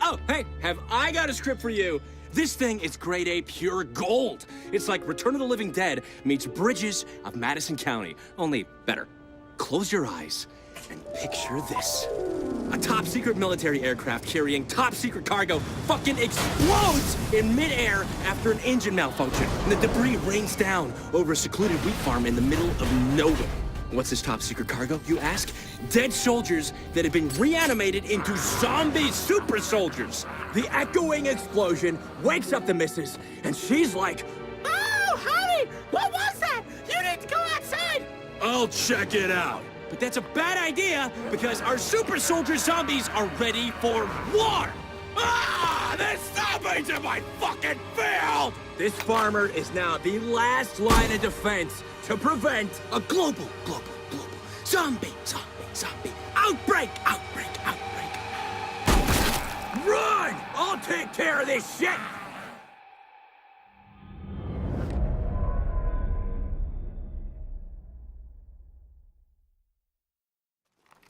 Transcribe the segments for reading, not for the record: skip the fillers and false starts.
Oh, hey, have I got a script for you? This thing is grade A pure gold. It's like Return of the Living Dead meets Bridges of Madison County, only better. Close your eyes and picture this. A top-secret military aircraft carrying top-secret cargo fucking explodes in midair after an engine malfunction, and the debris rains down over a secluded wheat farm in the middle of nowhere. What's this top-secret cargo, you ask? Dead soldiers that have been reanimated into zombie super soldiers. The echoing explosion wakes up the missus, and she's like, "Oh, honey, what was that? You need to go outside." "I'll check it out." But that's a bad idea, because our super soldier zombies are ready for war! Ah! The zombies in my fucking field! This farmer is now the last line of defense to prevent a global zombie outbreak! Run! I'll take care of this shit!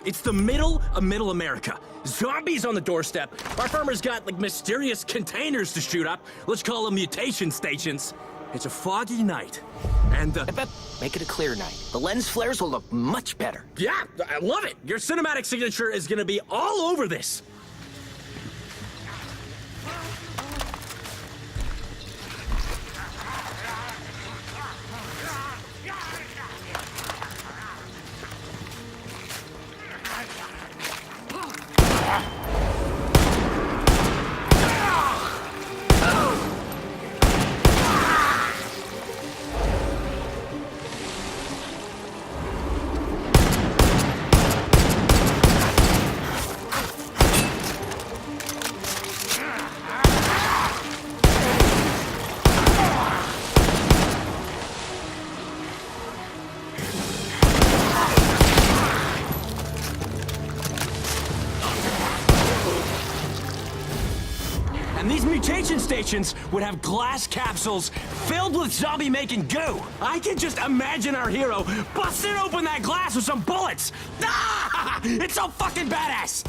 It's the middle of Middle America. Zombies on the doorstep. Our farmer's got, like, mysterious containers to shoot up. Let's call them mutation stations. It's a foggy night, and Make it a clear night. The lens flares will look much better. Yeah, I love it! Your cinematic signature is gonna be all over this! And these mutation stations would have glass capsules filled with zombie-making goo. I can just imagine our hero busting open that glass with some bullets. Ah! It's so fucking badass!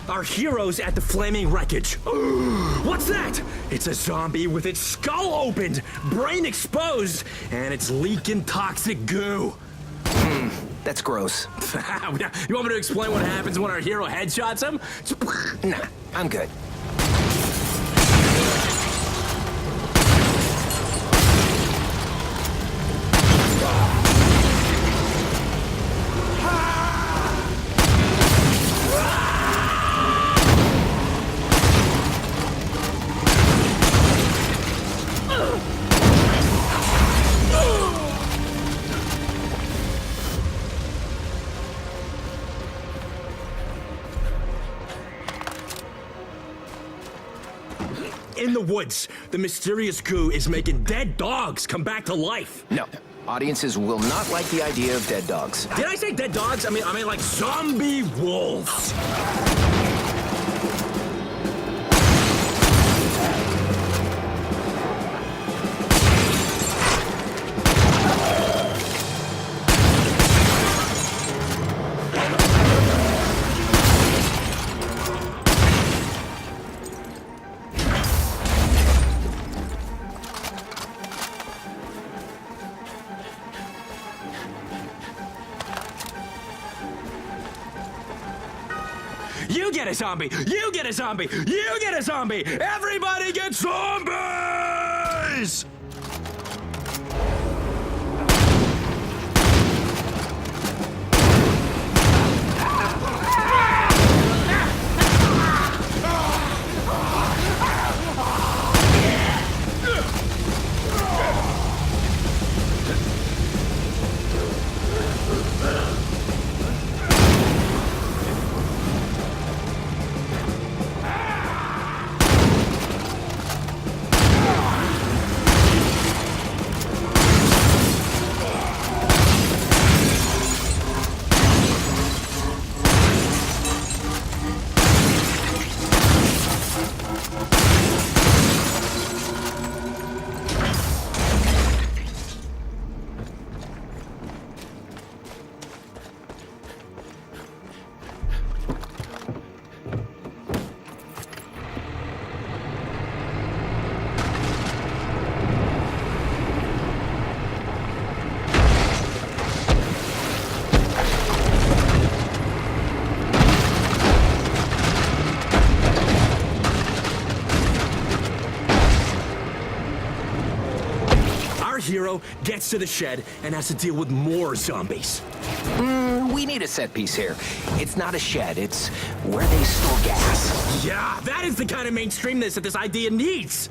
Our heroes at the flaming wreckage. What's that? It's a zombie with its skull opened, brain exposed, and it's leaking toxic goo. That's gross. You want me to explain what happens when our hero headshots him? Nah, I'm good. In the woods, the mysterious goo is making dead dogs come back to life. No, audiences will not like the idea of dead dogs. Did I say dead dogs? I mean like zombie wolves. You get a zombie! You get a zombie! You get a zombie! Everybody gets zombies! hero gets to the shed and has to deal with more zombies. We need a set piece here. It's not a shed, it's where they store gas. Yeah, that is the kind of mainstreamness that this idea needs.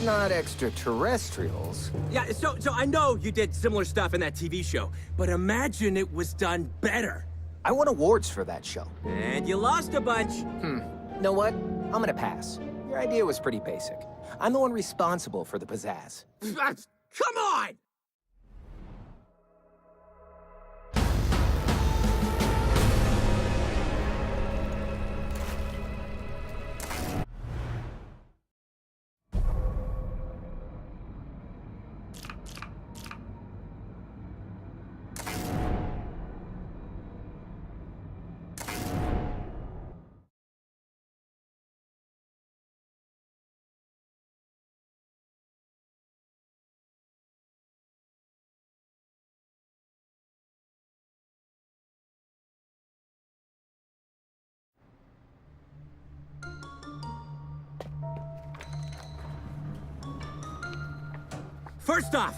Not extraterrestrials. Yeah, so I know you did similar stuff in that TV show, but imagine it was done better. I won awards for that show. And you lost a bunch. Know what? I'm gonna pass. Your idea was pretty basic. I'm the one responsible for the pizzazz. Come on! First off,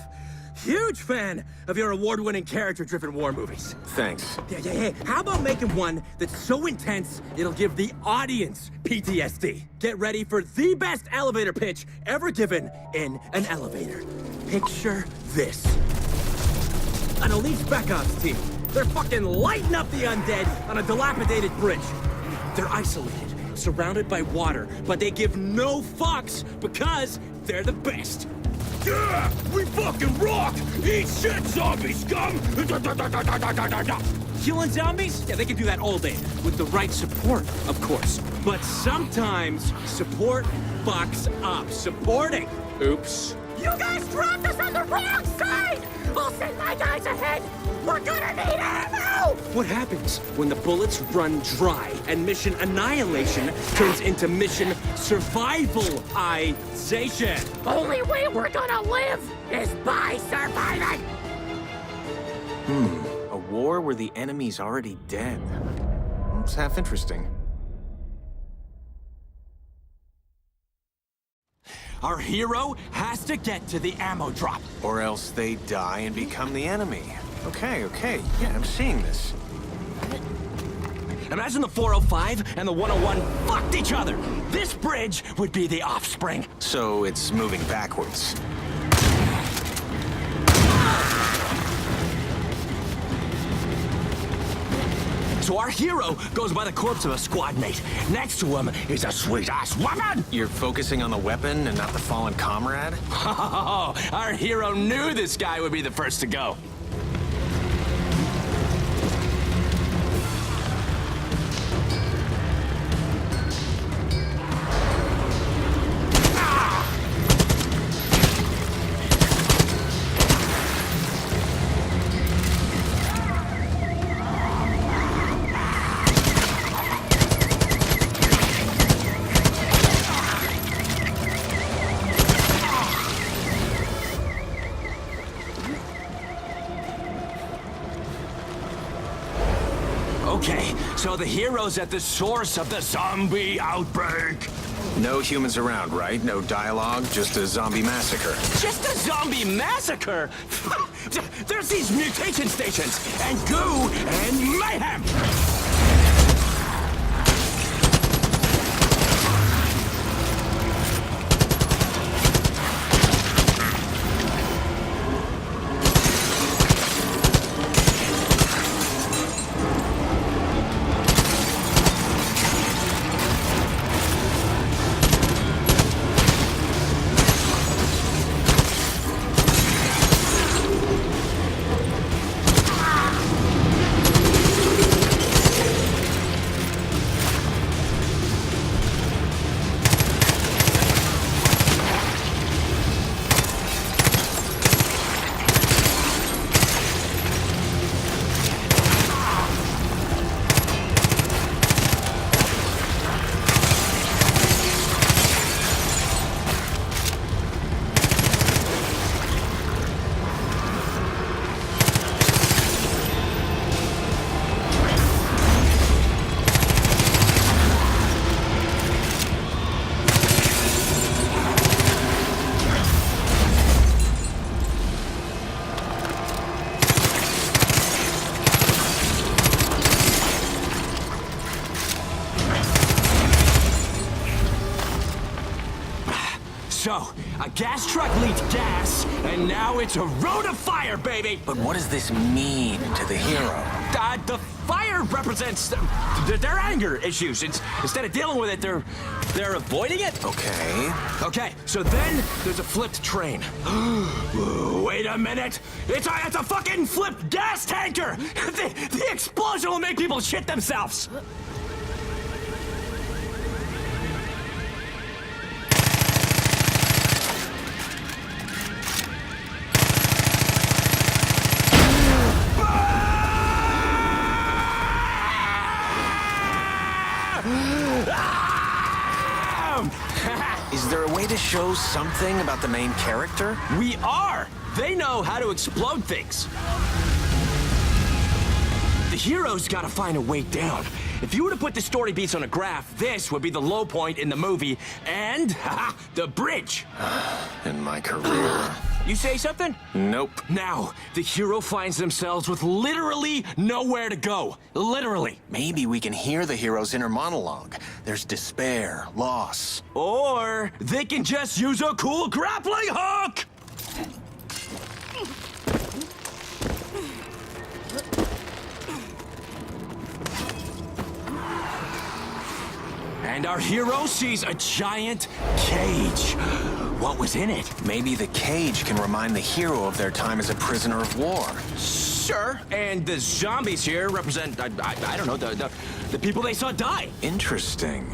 huge fan of your award-winning character-driven war movies. Thanks. Yeah. How about making one that's so intense, it'll give the audience PTSD? Get ready for the best elevator pitch ever given in an elevator. Picture this. An elite spec ops team. They're fucking lighting up the undead on a dilapidated bridge. They're isolated, surrounded by water, but they give no fucks because they're the best. Yeah! We fucking rock! Eat shit, zombie scum! Killing zombies? Yeah, they can do that all day. With the right support, of course. But sometimes, support fucks up. Supporting. Oops. You guys dropped us on the wrong side! I'll send my guys ahead! We're gonna need ammo! What happens when the bullets run dry and mission annihilation turns into mission survivalization? Only way we're gonna live is by surviving! A war where the enemy's already dead. It's half interesting. Our hero has to get to the ammo drop. Or else they die and become the enemy. Okay. Yeah, I'm seeing this. Imagine the 405 and the 101 fucked each other. This bridge would be the offspring. So it's moving backwards. So our hero goes by the corpse of a squad mate. Next to him is a sweet-ass weapon. You're focusing on the weapon and not the fallen comrade? Oh, our hero knew this guy would be the first to go. Okay, so the hero's at the source of the zombie outbreak. No humans around, right? No dialogue, just a zombie massacre. Just a zombie massacre? There's these mutation stations, and goo, and mayhem! gas truck leaked gas, and now it's a road of fire, baby! But what does this mean to the hero? The fire represents their anger issues. Instead of dealing with it, they're avoiding it. Okay. Okay, so then there's a flipped train. Wait a minute! It's a fucking flipped gas tanker! The explosion will make people shit themselves! Is there a way to show something about the main character? We are! They know how to explode things. The hero's gotta find a way down. If you were to put the story beats on a graph, this would be the low point in the movie, and, the bridge. In my career. You say something? Nope. Now, the hero finds themselves with literally nowhere to go. Literally. Maybe we can hear the hero's inner monologue. There's despair, loss. Or they can just use a cool grappling hook! And our hero sees a giant cage. What was in it? Maybe the cage can remind the hero of their time as a prisoner of war. Sure. And the zombies here represent, I don't know, the people they saw die. Interesting.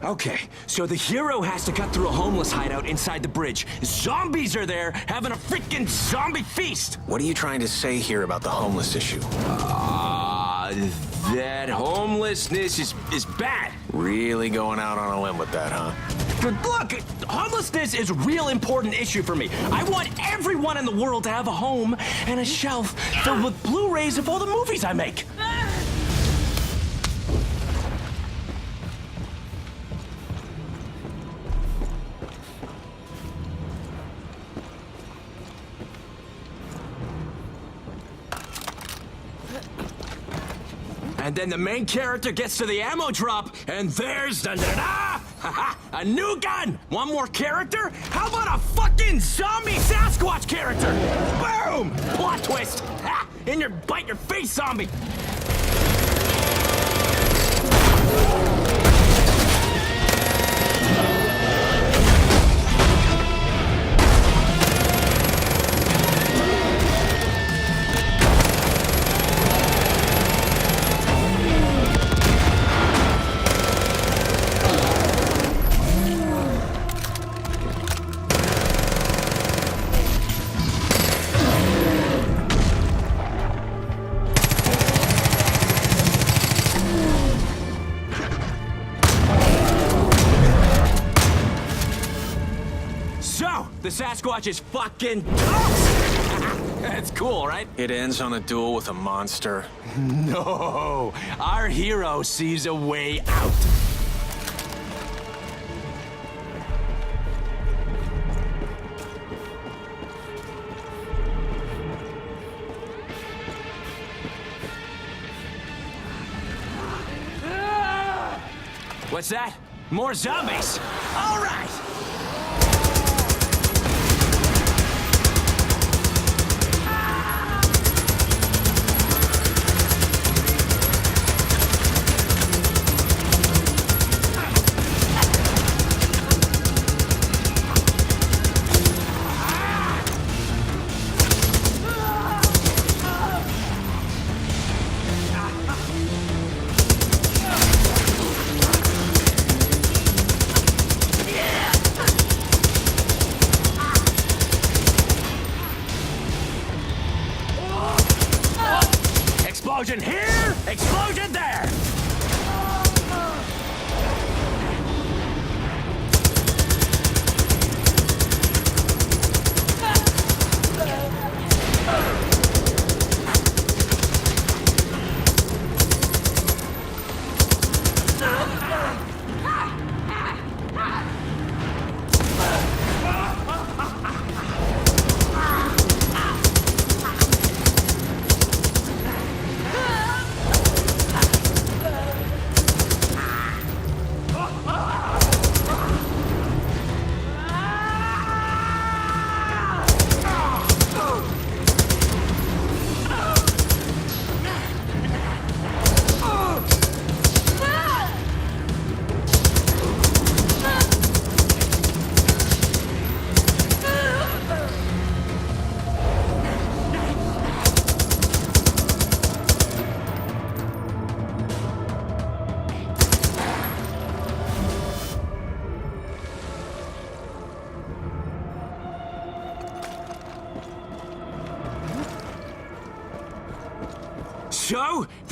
Okay, so the hero has to cut through a homeless hideout inside the bridge. Zombies are there, having a freaking zombie feast! What are you trying to say here about the homeless issue? That homelessness is bad. Really going out on a limb with that, huh? But look, homelessness is a real important issue for me. I want everyone in the world to have a home and a shelf filled with Blu-rays of all the movies I make. And then the main character gets to the ammo drop, and there's da-da-da! A new gun! One more character? How about a fucking zombie Sasquatch character? Boom! Plot twist! Ha! In your bite your face, zombie! The Sasquatch is fucking toast! That's cool, right? It ends on a duel with a monster. No! Our hero sees a way out. What's that? More zombies! All right!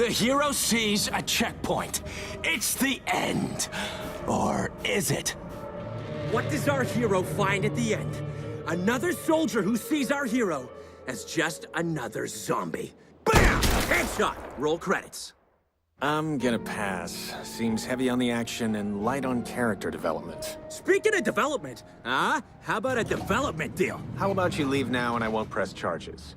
The hero sees a checkpoint. It's the end. Or is it? What does our hero find at the end? Another soldier who sees our hero as just another zombie. Bam! Headshot! Roll credits. I'm gonna pass. Seems heavy on the action and light on character development. Speaking of development, how about a development deal? How about you leave now and I won't press charges?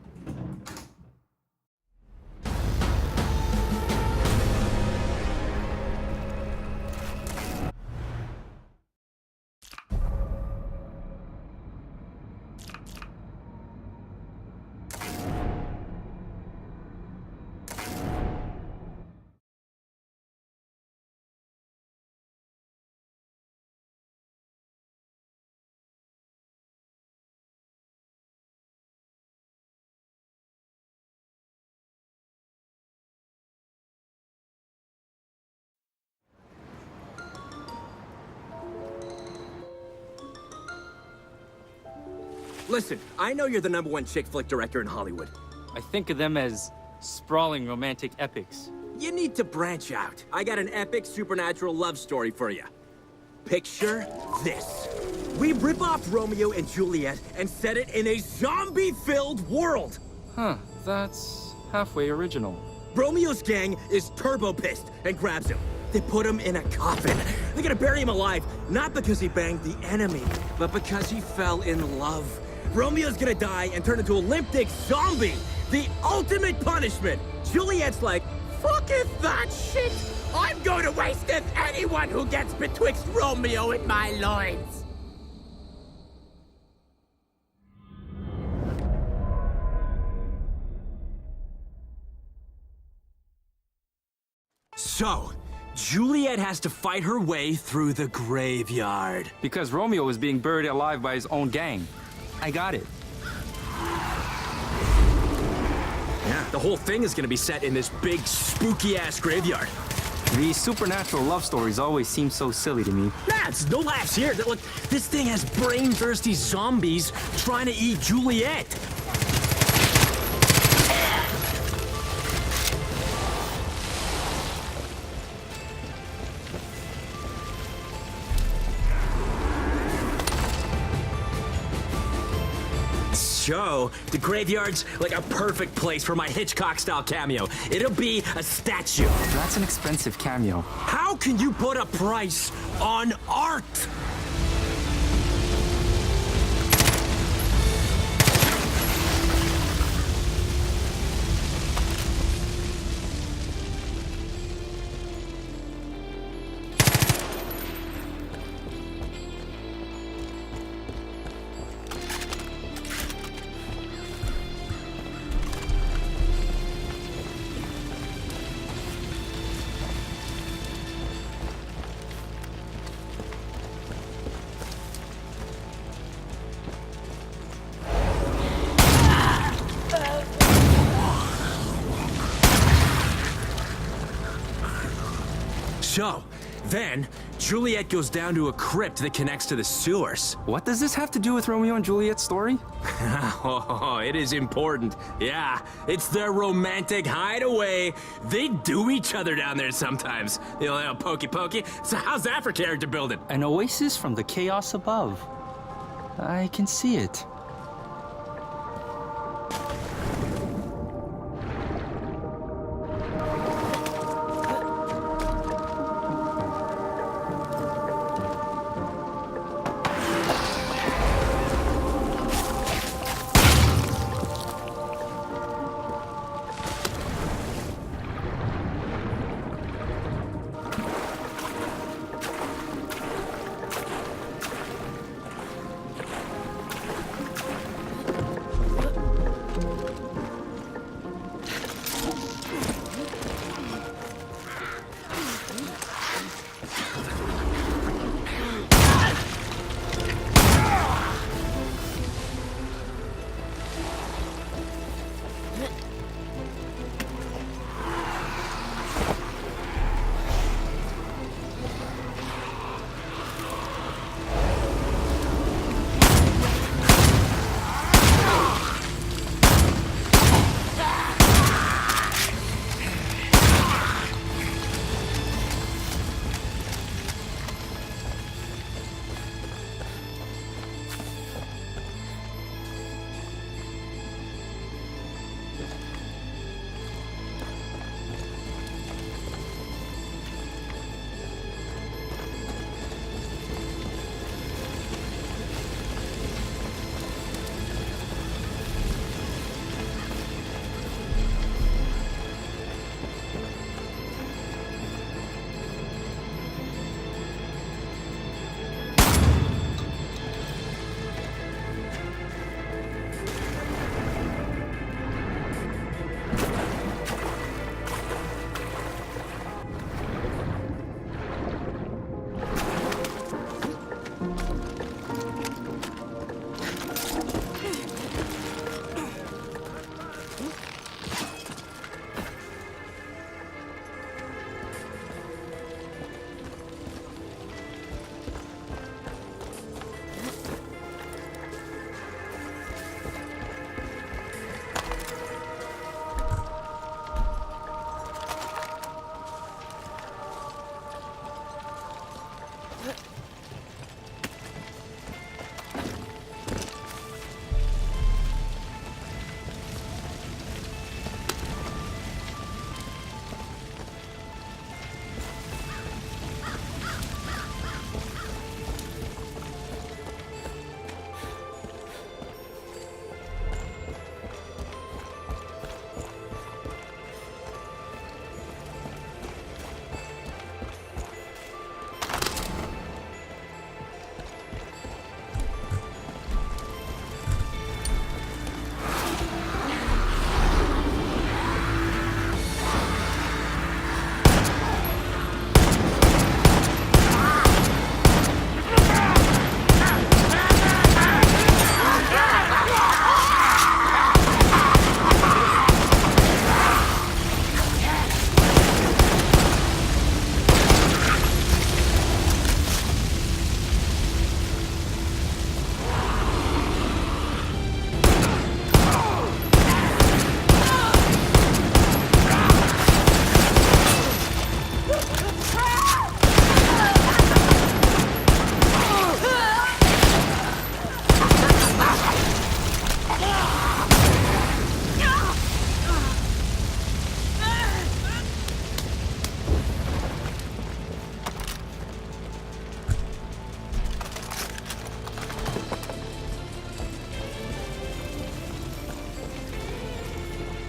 Listen, I know you're the #1 chick flick director in Hollywood. I think of them as sprawling romantic epics. You need to branch out. I got an epic supernatural love story for you. Picture this. We rip off Romeo and Juliet and set it in a zombie-filled world. Huh, that's halfway original. Romeo's gang is turbo pissed and grabs him. They put him in a coffin. They're gonna bury him alive, not because he banged the enemy, but because he fell in love. Romeo's gonna die and turn into a limp dick zombie. The ultimate punishment. Juliet's like, Fucketh that shit! I'm going to wasteth anyone who gets betwixt Romeo and my loins! so, Juliet has to fight her way through the graveyard. Because Romeo was being buried alive by his own gang. I got it. Yeah, the whole thing is gonna be set in this big, spooky-ass graveyard. These supernatural love stories always seem so silly to me. Nah, it's no laughs here. Look, this thing has brain-thirsty zombies trying to eat Juliet. So, the graveyard's like a perfect place for my Hitchcock-style cameo. It'll be a statue. That's an expensive cameo. How can you put a price on art? So, then, Juliet goes down to a crypt that connects to the sewers. What does this have to do with Romeo and Juliet's story? Oh, it is important. Yeah, it's their romantic hideaway. They do each other down there sometimes. You know, pokey pokey. So how's that for character building? An oasis from the chaos above. I can see it.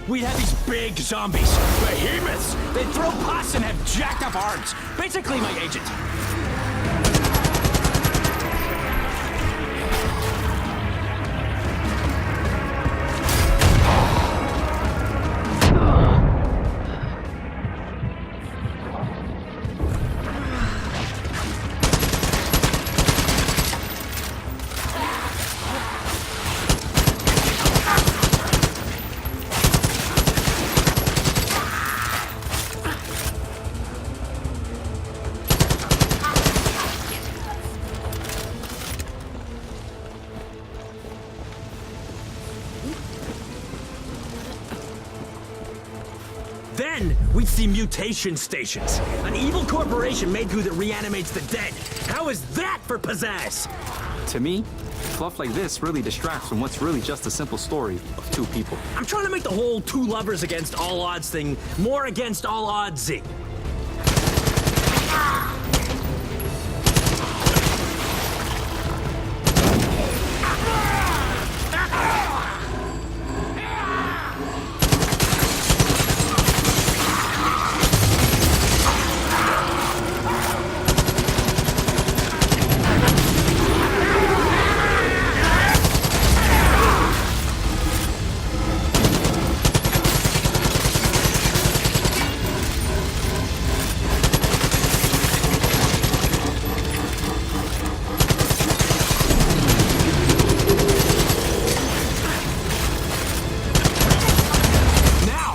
we'd have these big zombies, behemoths. They'd throw pots and have jacked up arms. Basically my agent. Then, we'd see mutation stations. An evil corporation made goo that reanimates the dead. How is that for pizzazz? To me, fluff like this really distracts from what's really just a simple story of two people. I'm trying to make the whole two lovers against all odds thing more against all oddsy.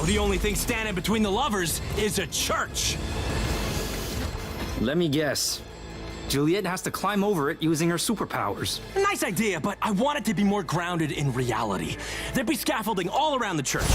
The only thing standing between the lovers is a church. Let me guess. Juliet has to climb over it using her superpowers. Nice idea, but I want it to be more grounded in reality. There'd be scaffolding all around the church.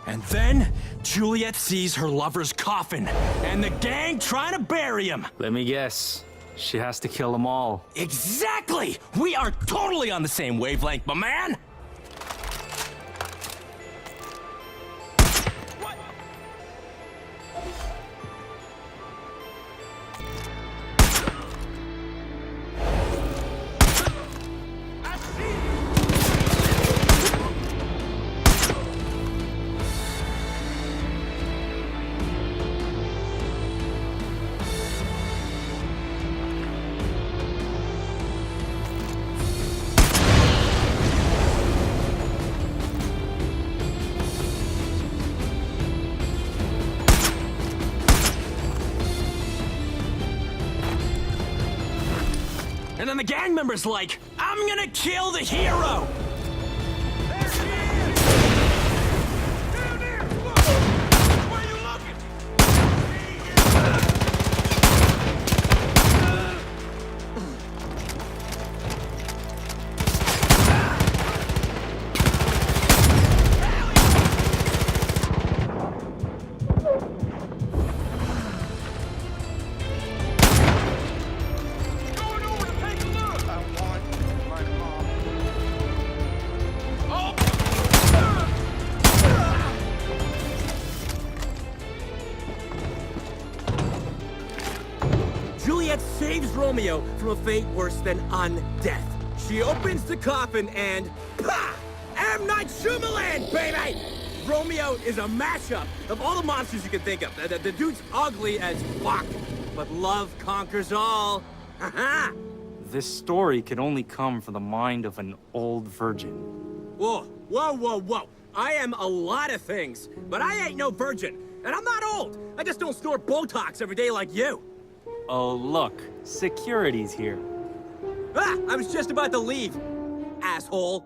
And then, Juliet sees her lover's coffin, and the gang trying to bury him. Let me guess. She has to kill them all. Exactly! We are totally on the same wavelength, my man! And then the gang member's like, I'm gonna kill the hero! There she is! Down there! Come on! Where you looking? Juliet saves Romeo from a fate worse than undeath. She opens the coffin and... Pah! M. Night Shyamalan, baby! Romeo is a mashup of all the monsters you can think of. The dude's ugly as fuck, but love conquers all. Ha-ha! This story could only come from the mind of an old virgin. Whoa, whoa, whoa, whoa. I am a lot of things, but I ain't no virgin. And I'm not old. I just don't snort Botox every day like you. Oh, look. Security's here. Ah, I was just about to leave, asshole.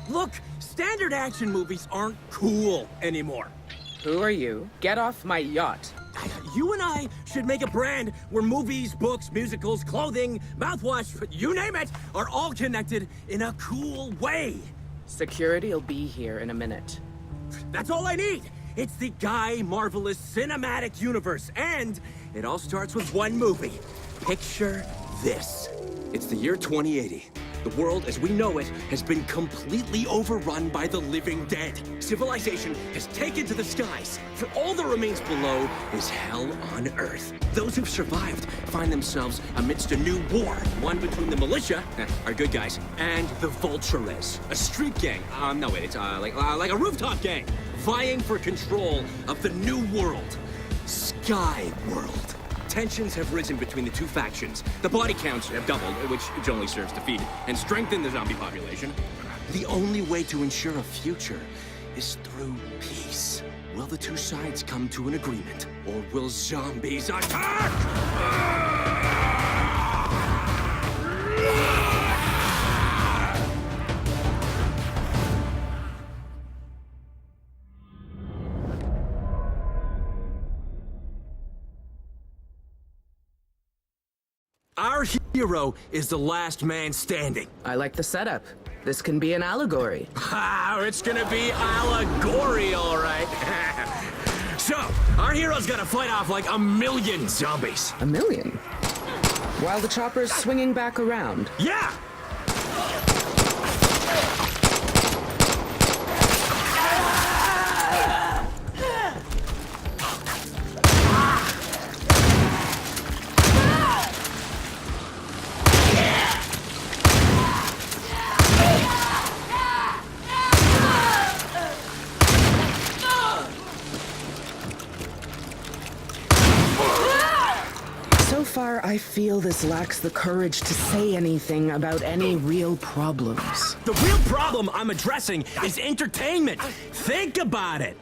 Look, standard action movies aren't cool anymore. Who are you? Get off my yacht. You and I should make a brand where movies, books, musicals, clothing, mouthwash, you name it, are all connected in a cool way. Security'll be here in a minute. That's all I need. It's the Guy Marvelous Cinematic Universe, and it all starts with one movie. Picture this. It's the year 2080. The world as we know it has been completely overrun by the living dead. Civilization has taken to the skies. For all that remains below is hell on Earth. Those who've survived find themselves amidst a new war. One between the militia, our good guys, and the Vultures, a street gang. No wait, it's like a rooftop gang, vying for control of the new world, Sky World. Tensions have risen between the two factions. The body counts have doubled, which only serves to feed and strengthen the zombie population. The only way to ensure a future is through peace. Will the two sides come to an agreement, or will zombies attack? Our hero is the last man standing. I like the setup. This can be an allegory. Ah, it's gonna be allegory, all right. So, our hero's gotta fight off like 1,000,000 zombies. 1,000,000? While the chopper's swinging back around. Yeah! So far, I feel this lacks the courage to say anything about any real problems. The real problem I'm addressing is entertainment. Think about it.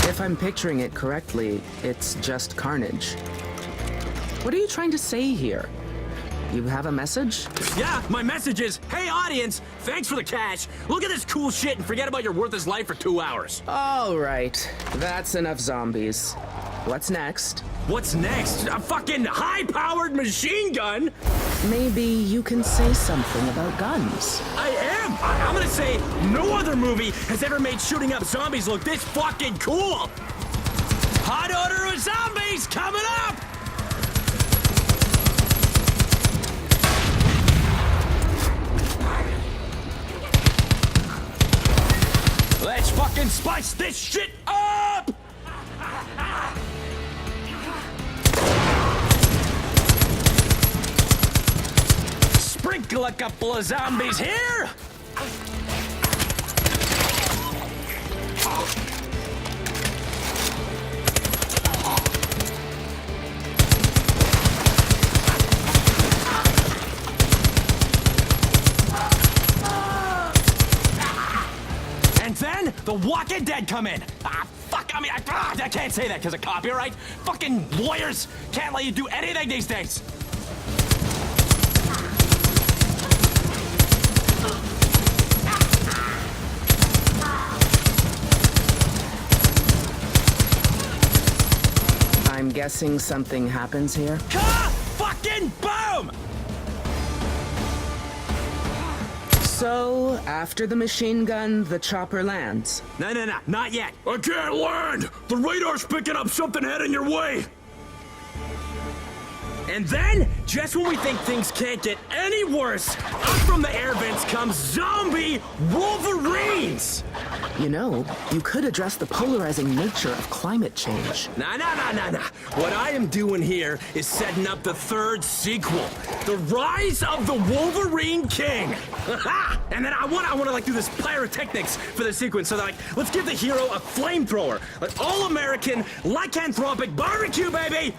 If I'm picturing it correctly, it's just carnage. What are you trying to say here? You have a message? Yeah, my message is, hey audience, thanks for the cash. Look at this cool shit and forget about your worthless life for 2 hours. All right, that's enough zombies. What's next? What's next? A fucking high-powered machine gun? Maybe you can say something about guns. I am! I'm gonna say no other movie has ever made shooting up zombies look this fucking cool! Hot odor of zombies coming up! Let's fucking spice this shit up! Sprinkle a couple of zombies here! And then the Walking Dead come in. Ah, fuck! I mean, I can't say that because of copyright. Fucking lawyers can't let you do anything these days. I'm guessing something happens here. Fucking boom! So, after the machine gun, the chopper lands. No, not yet. I can't land! The radar's picking up something heading your way! And then, just when we think things can't get any worse, up from the air vents comes zombie Wolverines! You know, you could address the polarizing nature of climate change. Nah. What I am doing here is setting up the third sequel, The Rise of the Wolverine King. And then I want to like do this pyrotechnics for the sequence. So like, let's give the hero a flamethrower, like all-American lycanthropic barbecue, baby.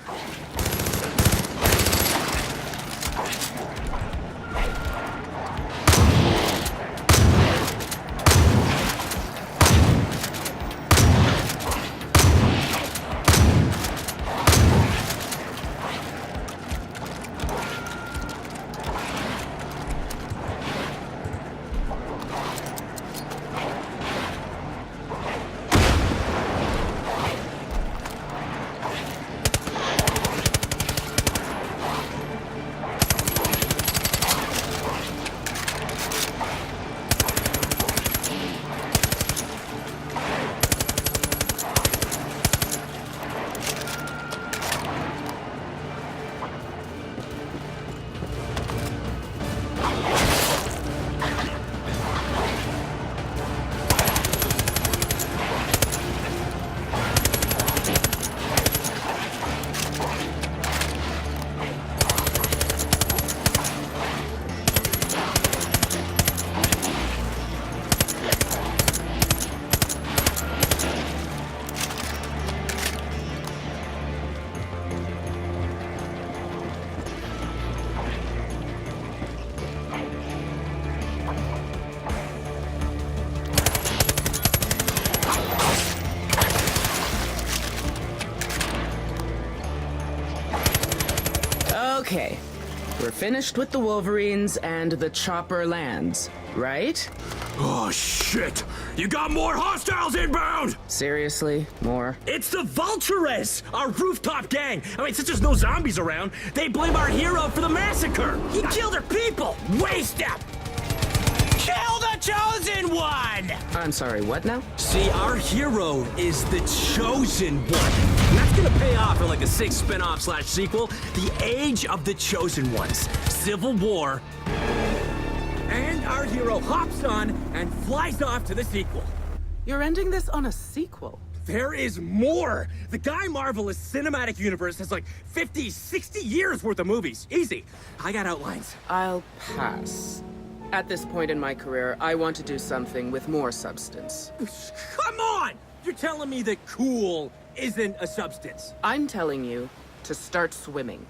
Okay, we're finished with the Wolverines and the chopper lands, right? Oh, shit! You got more hostiles inbound! Seriously? More? It's the Vultures! Our rooftop gang! I mean, since there's no zombies around, they blame our hero for the massacre! He killed our people! Waste up! Kill the Chosen One! I'm sorry, what now? See, our hero is the Chosen One. And that's gonna pay off in like a 6 spin-off / sequel, The Age of the Chosen Ones, Civil War. And our hero hops on and flies off to the sequel. You're ending this on a sequel. There is more! The Guy Marvelous Cinematic Universe has like 50, 60 years worth of movies. Easy. I got outlines. I'll pass. At this point in my career, I want to do something with more substance. Come on! You're telling me that cool isn't a substance. I'm telling you to start swimming.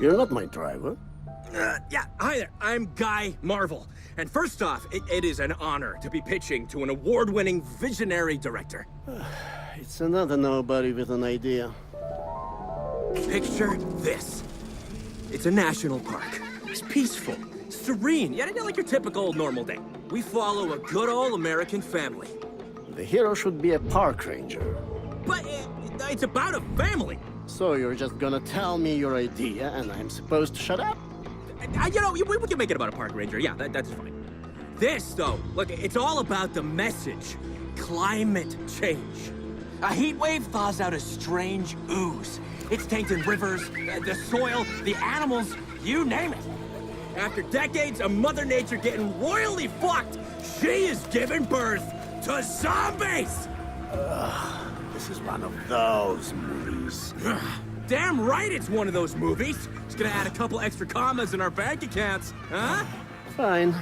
You're not my driver. Yeah, hi there. I'm Guy Marvel. And first off, it is an honor to be pitching to an award-winning visionary director. It's another nobody with an idea. Picture this. It's a national park. It's peaceful, serene, yet like your typical normal day. We follow a good old American family. The hero should be a park ranger. But it's about a family. So you're just gonna tell me your idea and I'm supposed to shut up? You know, we can make it about a park ranger. Yeah, that's fine. This, though, look, it's all about the message. Climate change. A heat wave thaws out a strange ooze. It's tainting rivers, the soil, the animals, you name it. After decades of Mother Nature getting royally fucked, she is giving birth to zombies! This is one of those movies. Damn right it's one of those movies. It's gonna add a couple extra commas in our bank accounts, huh? Fine.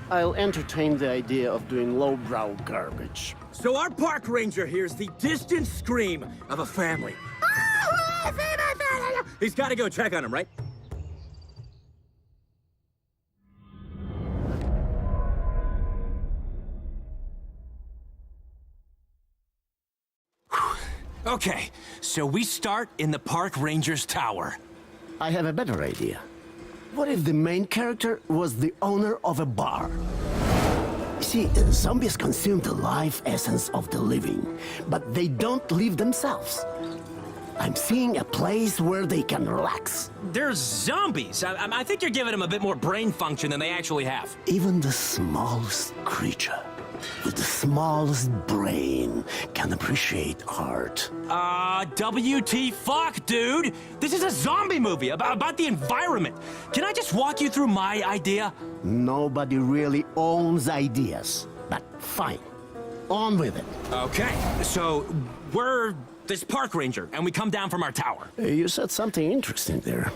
I'll entertain the idea of doing lowbrow garbage. So our park ranger hears the distant scream of a family. He's gotta go check on him, right? Okay, so we start in the park ranger's tower. I have a better idea. What if the main character was the owner of a bar? See, zombies consume the life essence of the living, but they don't live themselves. I'm seeing a place where they can relax. They're zombies. I think you're giving them a bit more brain function than they actually have. Even the smallest creature with the smallest brain can appreciate art. WT fuck, dude! This is a zombie movie about the environment. Can I just walk you through my idea? Nobody really owns ideas, but fine. On with it. Okay, so we're this park ranger, and we come down from our tower. You said something interesting there.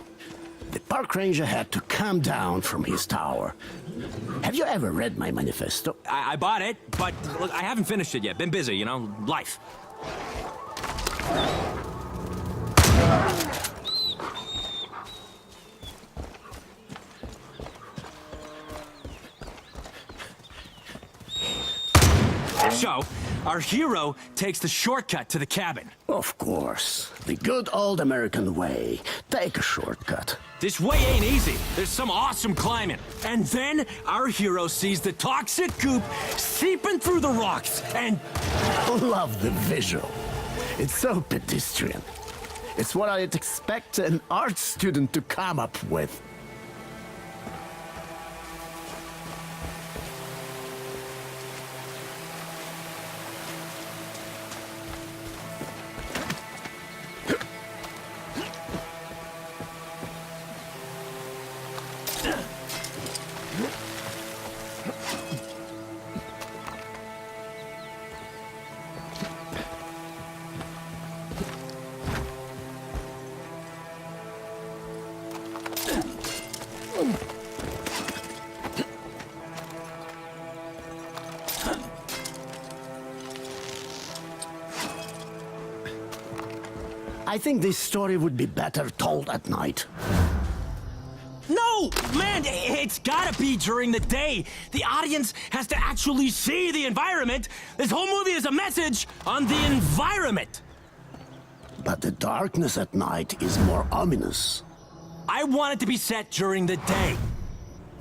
The park ranger had to come down from his tower. Have you ever read my manifesto? I bought it, but look, I haven't finished it yet. Been busy, you know, life. So, our hero takes the shortcut to the cabin. Of course. The good old American way. Take a shortcut. This way ain't easy. There's some awesome climbing. And then our hero sees the toxic goop seeping through the rocks and... Love the visual. It's so pedestrian. It's what I'd expect an art student to come up with. I think this story would be better told at night. No! Man, it's gotta be during the day. The audience has to actually see the environment. This whole movie is a message on the environment. But the darkness at night is more ominous. I want it to be set during the day.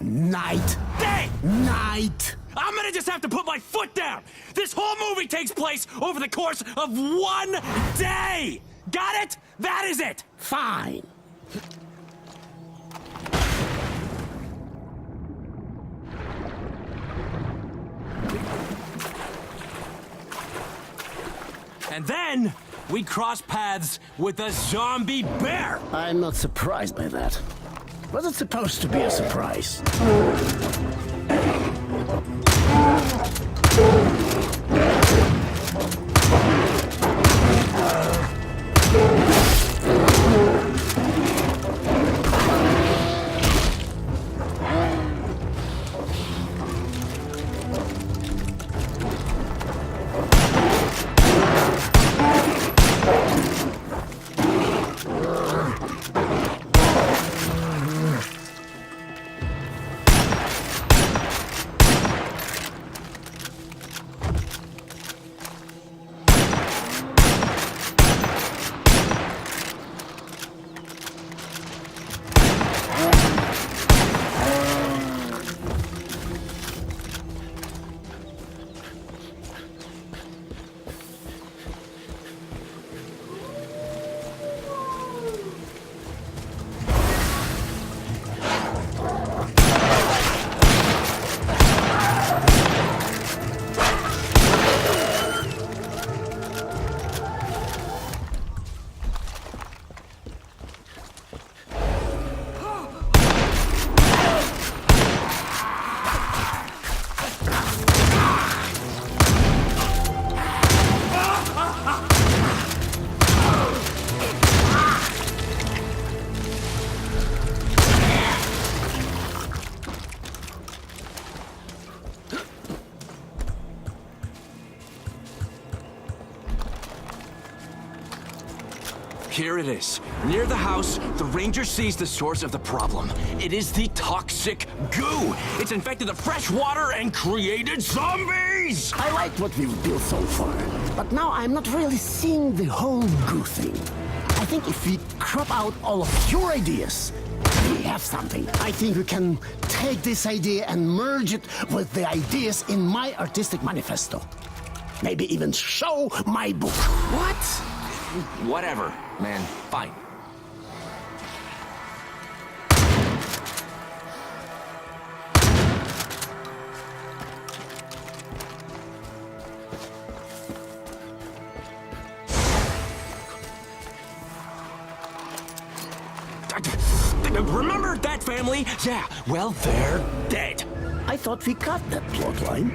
Night. Day! Night! I'm gonna just have to put my foot down. This whole movie takes place over the course of one day. Got it? That is it. Fine. And then we cross paths with a zombie bear. I'm not surprised by that. Was it supposed to be a surprise? Here it is. Near the house, the ranger sees the source of the problem. It is the toxic goo. It's infected the fresh water and created zombies! I like what we've built so far, but now I'm not really seeing the whole goo thing. I think if we crop out all of your ideas, we have something. I think we can take this idea and merge it with the ideas in my artistic manifesto. Maybe even show my book. What? Whatever, man. Fine. Remember that family? Yeah, well, they're dead. I thought we got that plotline.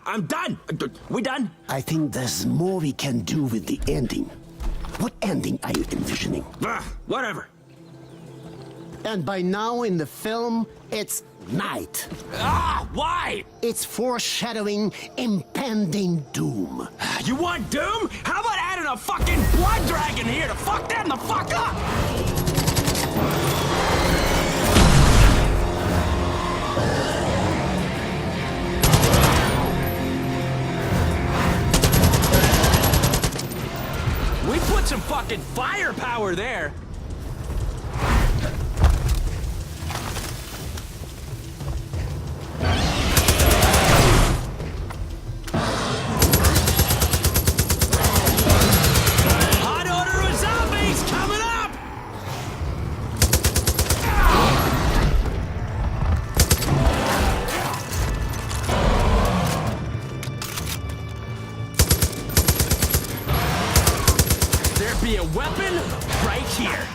I'm done. We done? I think there's more we can do with the ending. What ending are you envisioning? Whatever. And by now in the film, it's night. Why? It's foreshadowing impending doom. You want doom? How about adding a fucking blood dragon here to fuck them the fuck up? We put some fucking firepower there. Hot order of zombies coming up! There be a weapon right here.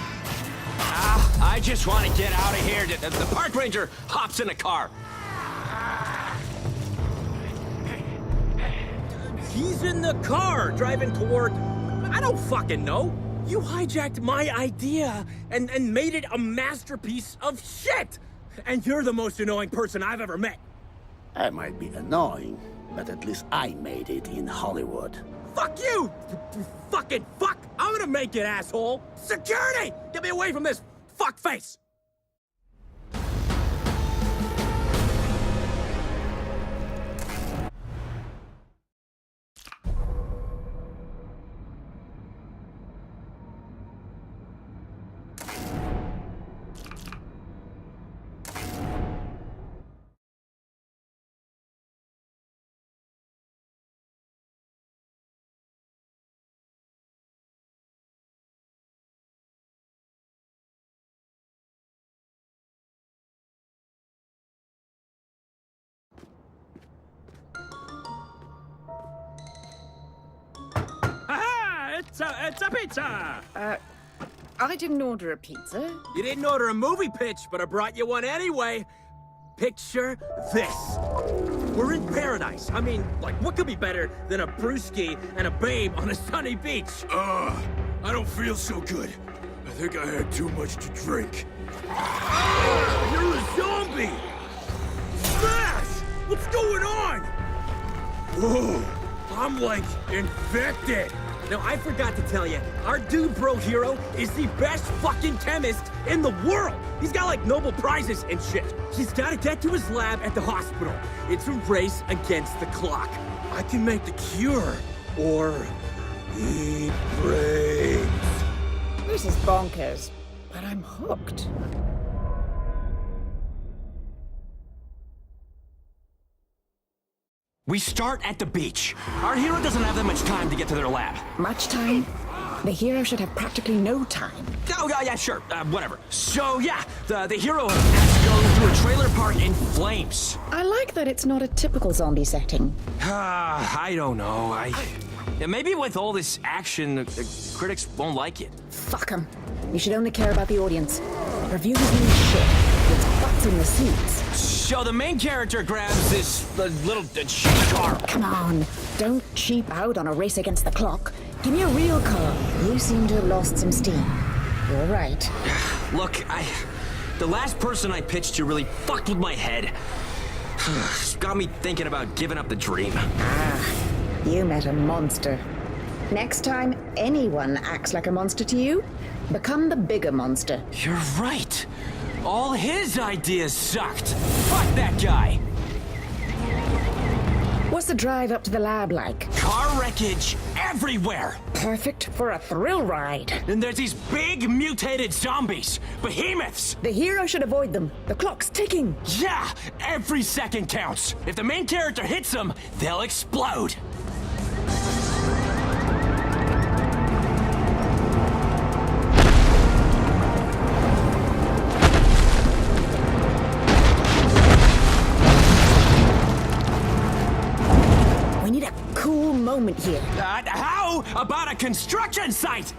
I just want to get out of here. The park ranger hops in a car. He's in the car, driving toward... I don't fucking know. You hijacked my idea and made it a masterpiece of shit! And you're the most annoying person I've ever met. I might be annoying, but at least I made it in Hollywood. Fuck you! You fucking fuck! I'm gonna make it, asshole! Security! Get me away from this fuck face! It's a pizza! I didn't order a pizza. You didn't order a movie pitch, but I brought you one anyway. Picture this. We're in paradise. I mean, like, what could be better than a brewski and a babe on a sunny beach? I don't feel so good. I think I had too much to drink. You're a zombie! Smash! What's going on? Whoa! I'm, like, infected. Now, I forgot to tell you, our dude bro hero is the best fucking chemist in the world. He's got, like, Nobel Prizes and shit. He's got to get to his lab at the hospital. It's a race against the clock. I can make the cure, or eat brains. This is bonkers, but I'm hooked. We start at the beach. Our hero doesn't have that much time to get to their lab. Much time? The hero should have practically no time. Oh, yeah, sure. Whatever. So, yeah, the hero has to go through a trailer park in flames. I like that it's not a typical zombie setting. I don't know. Yeah, maybe with all this action, the critics won't like it. Fuck 'em. You should only care about the audience. Reviews mean shit. with butts in the seats. So the main character grabs this little cheap car. Come on, don't cheap out on a race against the clock. Give me a real car. You seem to have lost some steam. You're right. Look, the last person I pitched to really fucked with my head. Got me thinking about giving up the dream. You met a monster. Next time anyone acts like a monster to you, become the bigger monster. You're right. All his ideas sucked. Fuck that guy. What's the drive up to the lab like? Car wreckage everywhere. Perfect for a thrill ride. And there's these big mutated zombies. Behemoths. The hero should avoid them. The clock's ticking. Yeah, every second counts. If the main character hits them, they'll explode. We need a cool moment here. How about a construction site?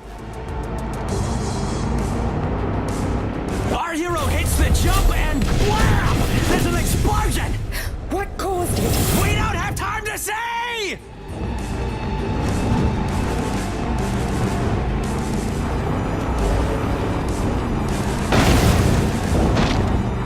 Our hero hits the jump and wham! There's an explosion! What caused it? We don't have time to say!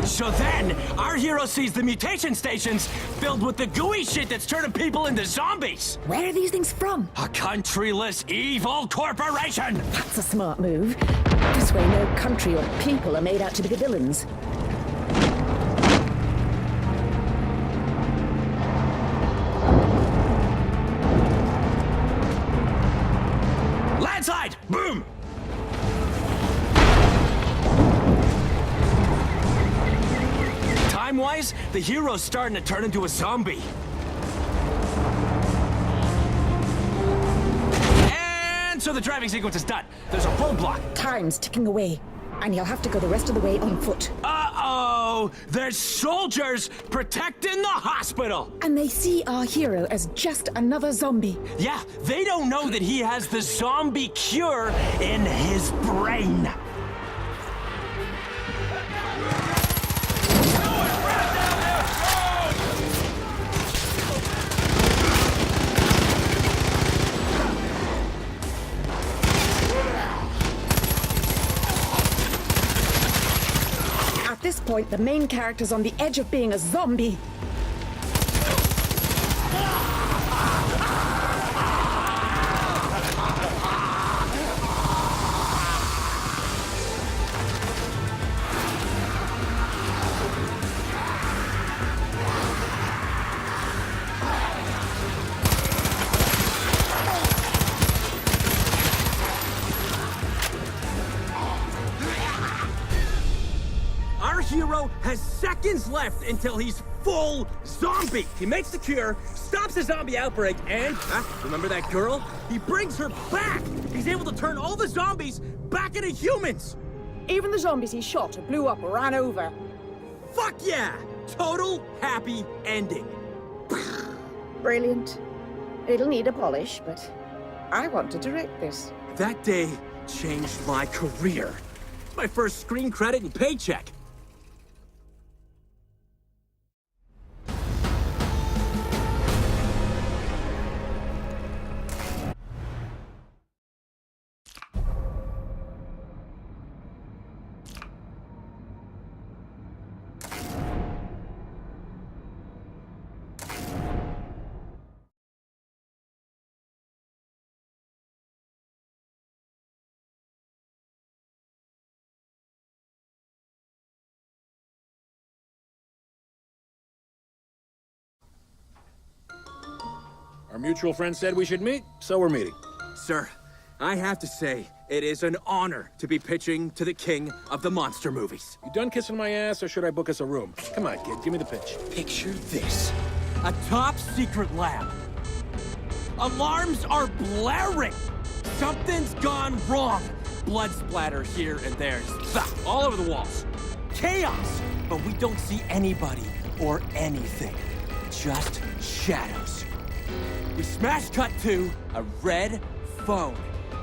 So then, our hero sees the mutation stations filled with the gooey shit that's turning people into zombies. Where are these things from? A countryless evil corporation! That's a smart move. This way no country or people are made out to be the villains. Landslide! Boom! Time-wise, the hero's starting to turn into a zombie. And so the driving sequence is done. There's a roadblock. Time's ticking away, and you'll have to go the rest of the way on foot. Uh-oh! There's soldiers protecting the hospital! And they see our hero as just another zombie. Yeah, they don't know that he has the zombie cure in his brain. At this point, the main character's on the edge of being a zombie. Our hero has seconds left until he's full zombie. He makes the cure, stops the zombie outbreak, and, remember that girl? He brings her back. He's able to turn all the zombies back into humans. Even the zombies he shot or blew up or ran over. Fuck yeah! Total happy ending. Brilliant. It'll need a polish, but I want to direct this. That day changed my career. My first screen credit and paycheck. Our mutual friend said we should meet, so we're meeting. Sir, I have to say, it is an honor to be pitching to the king of the monster movies. You done kissing my ass, or should I book us a room? Come on, kid, give me the pitch. Picture this. A top secret lab. Alarms are blaring. Something's gone wrong. Blood splatter here and there. All over the walls. Chaos. But we don't see anybody or anything. Just shadows. We smash cut to a red phone.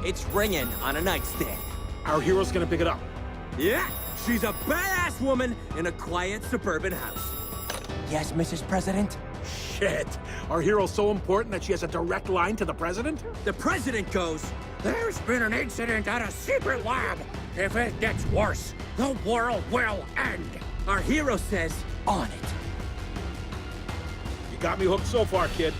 It's ringing on a nightstand. Our hero's gonna pick it up. Yeah, She's a badass woman in a quiet suburban house. Yes, Mrs. President? Shit. Our hero's so important that she has a direct line to the president? The president goes, There's been an incident at a secret lab. If it gets worse, the world will end. our hero says, on it. You got me hooked so far, kid.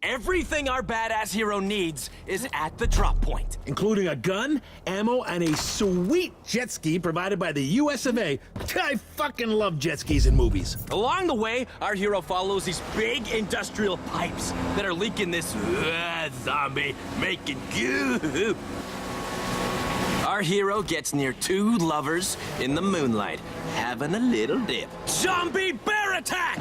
Everything our badass hero needs is at the drop point. Including a gun, ammo, and a sweet jet ski provided by the US of A. I fucking love jet skis in movies. Along the way, our hero follows these big industrial pipes that are leaking this zombie making goo. Our hero gets near two lovers in the moonlight, having a little dip. Zombie bear attack!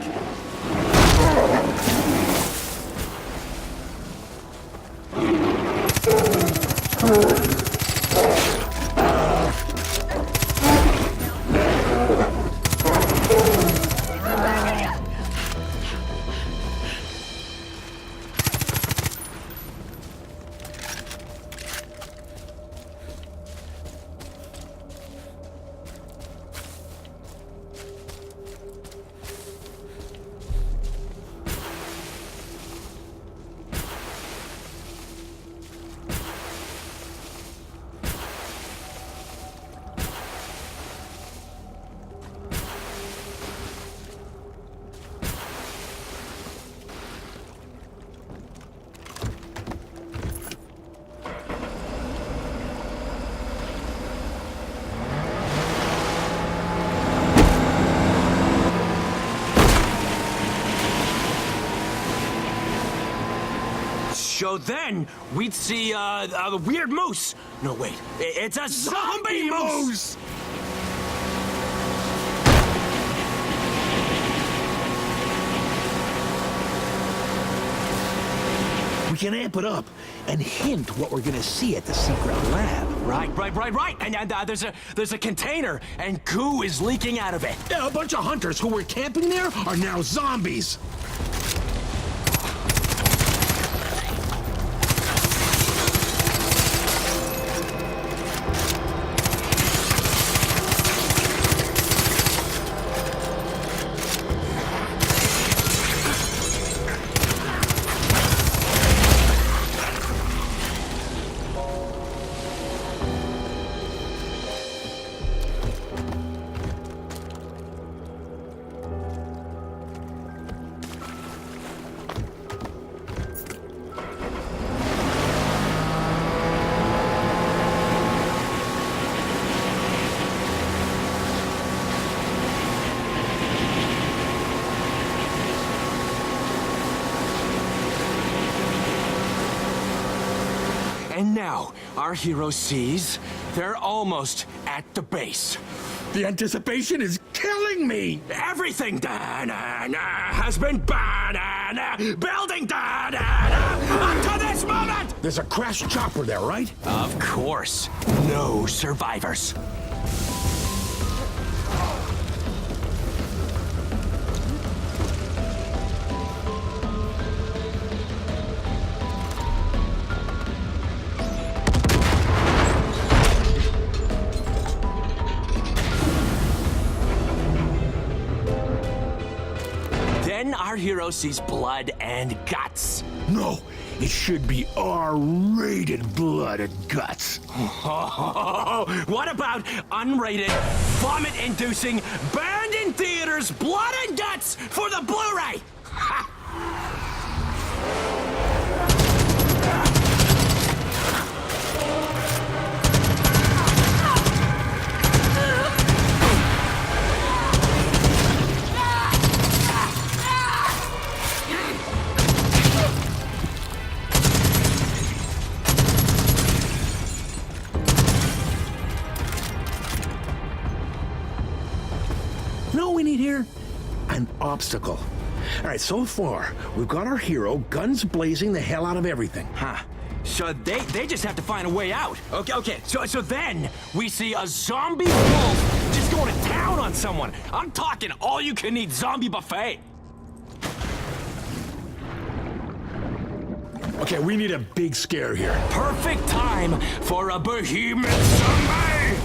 So then, we'd see, the weird moose. No, wait. It's a zombie moose! We can amp it up and hint what we're gonna see at the secret lab. Right. And there's a container, and goo is leaking out of it. Yeah, a bunch of hunters who were camping there are now zombies. And now, our hero sees they're almost at the base. The anticipation is killing me! Everything has been building up to this moment! There's a crashed chopper there, right? Of course, no survivors. Then our hero sees blood and guts. No, it should be R-rated blood and guts. What about unrated, vomit-inducing, banned in theaters, blood and guts for the Blu-ray? You know what we need here? An obstacle. All right, so far, we've got our hero guns blazing the hell out of everything. Huh. So they just have to find a way out. Okay. So then we see a zombie wolf just going to town on someone. I'm talking all-you-can-eat zombie buffet. Okay, we need a big scare here. Perfect time for a behemoth zombie!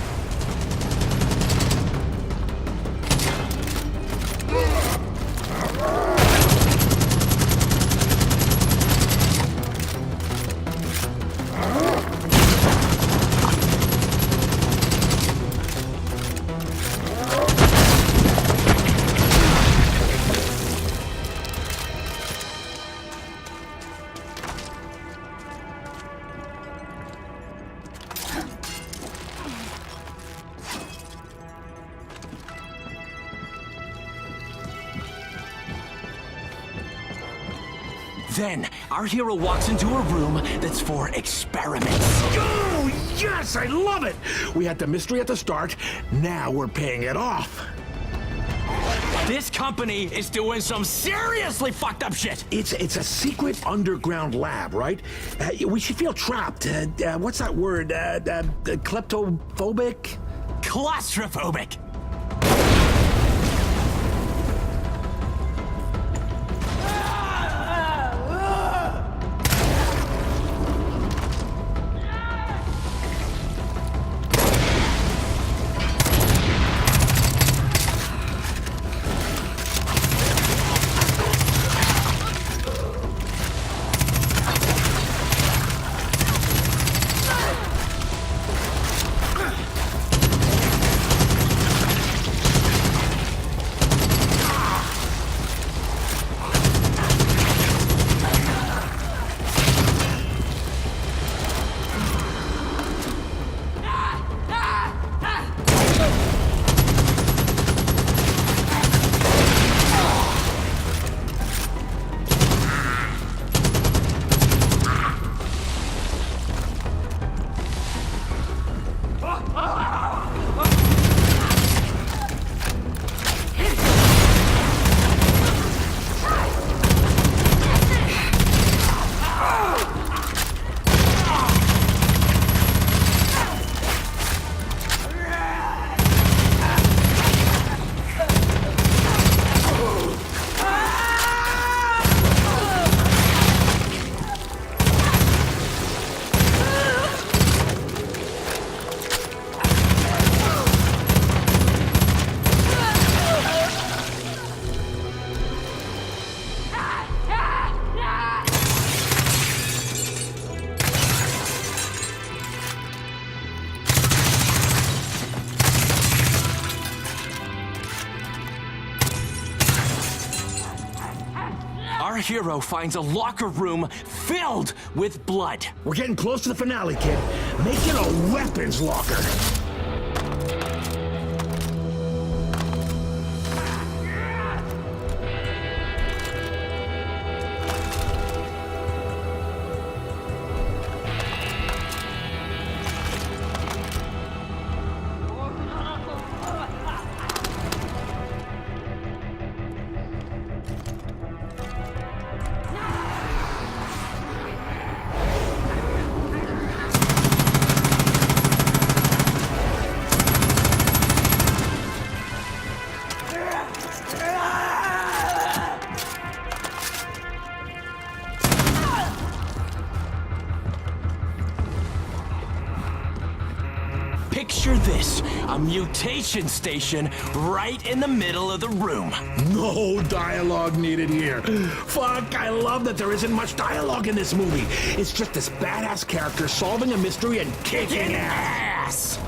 Then, our hero walks into a room that's for experiments. Oh, yes, I love it! We had the mystery at the start, now we're paying it off. This company is doing some seriously fucked up shit. It's a secret underground lab, right? We should feel trapped. What's that word? Kleptophobic? Claustrophobic. Our hero finds a locker room filled with blood. We're getting close to the finale, kid. Make it a weapons locker. Picture this, a mutation station right in the middle of the room. No dialogue needed here. Fuck, I love that there isn't much dialogue in this movie. It's just this badass character solving a mystery and kicking ass.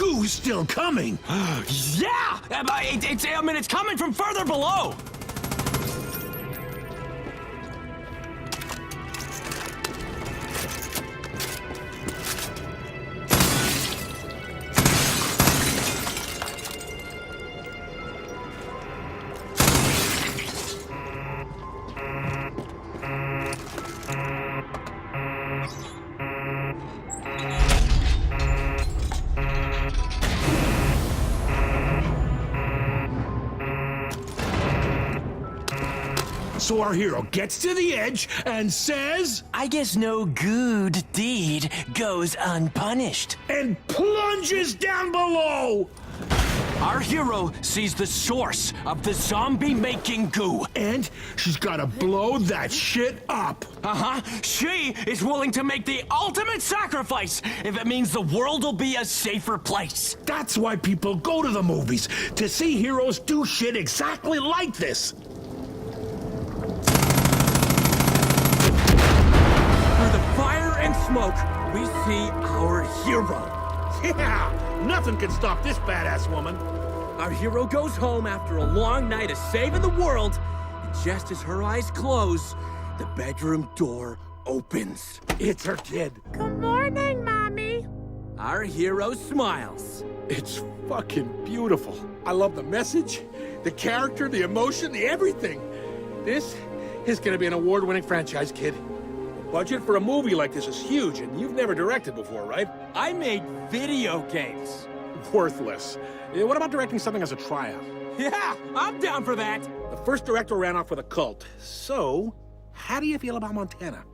2's still coming. Yeah! It's coming from further below! So our hero gets to the edge and says, I guess no good deed goes unpunished. and plunges down below. Our hero sees the source of the zombie-making goo. And she's gotta blow that shit up. Uh-huh. She is willing to make the ultimate sacrifice if it means the world will be a safer place. That's why people go to the movies, to see heroes do shit exactly like this. Through the fire and smoke, we see our hero. Yeah, nothing can stop this badass woman. Our hero goes home after a long night of saving the world, and just as her eyes close, the bedroom door opens. It's her kid. Good morning, Mommy. Our hero smiles. It's fucking beautiful. I love the message, the character, the emotion, the everything. This is gonna be an award-winning franchise, kid. The budget for a movie like this is huge, and you've never directed before, right? I made video games. Worthless. What about directing something as a tryout? Yeah, I'm down for that. The first director ran off with a cult. So, how do you feel about Montana?